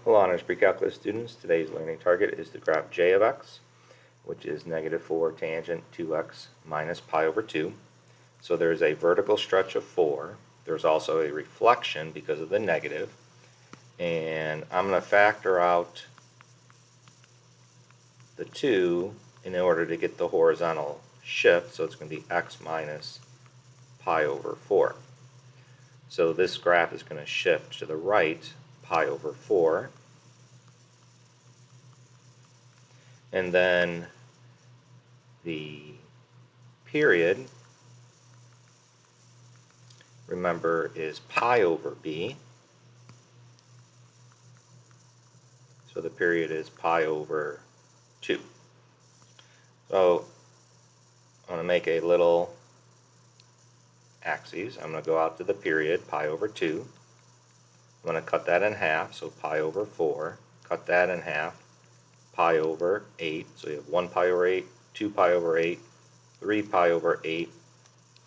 Hello, honors pre-calculus students. Today's learning target is the graph j of x, which is -4 tangent 2x minus pi over 2. So there's a vertical stretch of 4. There's also a reflection because of the negative. And I'm going to factor out the 2 in order to get the horizontal shift. So it's going to be x minus pi over 4. So this graph is going to shift to the right pi over 4. And then the period, remember, is pi over b. So the period is pi over 2. So I'm going to make a little axis. I'm going to go out to the period, pi over 2. I'm going to cut that in half, so pi over 4. Cut that in half, pi over 8. So you have 1 pi over 8, 2 pi over 8, 3 pi over 8,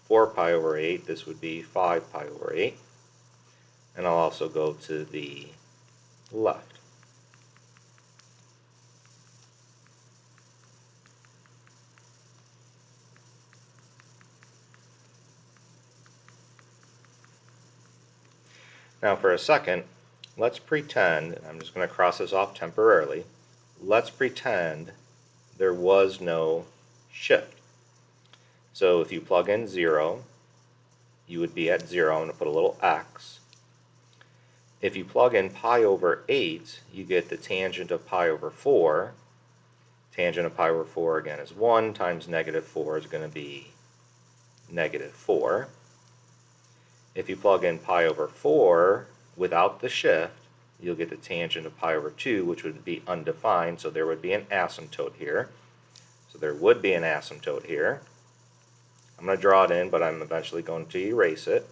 4 pi over 8. This would be 5 pi over 8. And I'll also go to the left. Now for a second, let's pretend, I'm just going to cross this off temporarily, let's pretend there was no shift. So if you plug in 0, you would be at 0. I'm going to put a little x. If you plug in pi over 8, you get the tangent of pi over 4. Tangent of pi over 4 again is 1 times -4 is going to be -4. If you plug in pi over 4 without the shift, you'll get the tangent of pi over 2, which would be undefined, so there would be an asymptote here. So there would be an asymptote here. I'm going to draw it in, but I'm eventually going to erase it.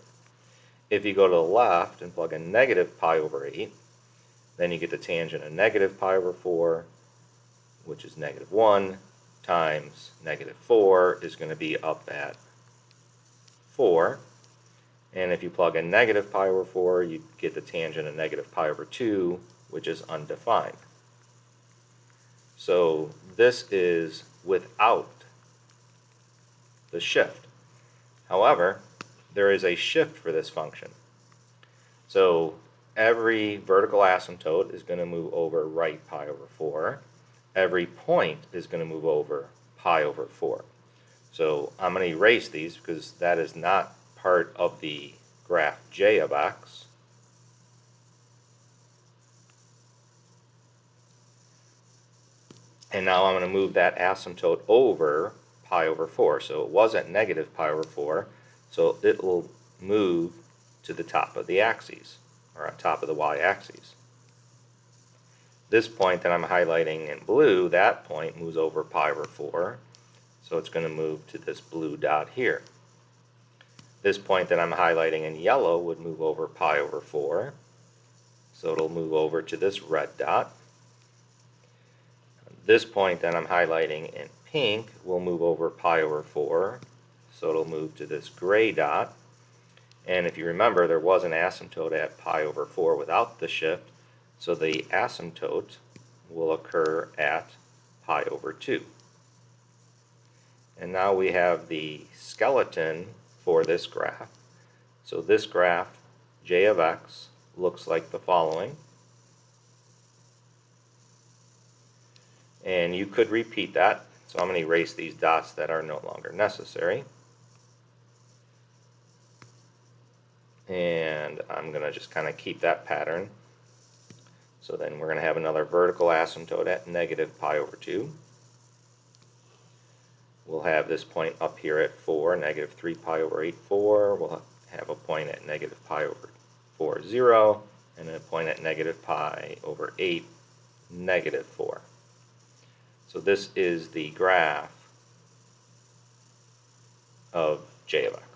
If you go to the left and plug in -pi over 8, then you get the tangent of -pi over 4, which is -1, times -4 is going to be up at 4. And if you plug in -pi over 4, you get the tangent of -pi over 2, which is undefined. So this is without the shift. However, there is a shift for this function. So every vertical asymptote is going to move over right pi over 4. Every point is going to move over pi over 4. So I'm going to erase these because that is not part of the graph j of x. And now I'm going to move that asymptote over pi over 4. So it was at -pi over 4, so it will move to the top of the axes, or on top of the y-axis. This point that I'm highlighting in blue, that point moves over pi over 4, so it's going to move to this blue dot here. This point that I'm highlighting in yellow would move over pi over 4, so it'll move over to this red dot. This point that I'm highlighting in pink will move over pi over 4, so it'll move to this gray dot. And if you remember, there was an asymptote at pi over 4 without the shift, so the asymptote will occur at pi over 2. And now we have the skeleton for this graph. So this graph, j of x, looks like the following. And you could repeat that. So I'm going to erase these dots that are no longer necessary. And I'm going to just kind of keep that pattern. So then we're going to have another vertical asymptote at -pi over 2. We'll have this point up here at 4, -3 pi over 8, 4. We'll have a point at -pi over 4, 0. And then a point at -pi over 8, -4. So this is the graph of j of x.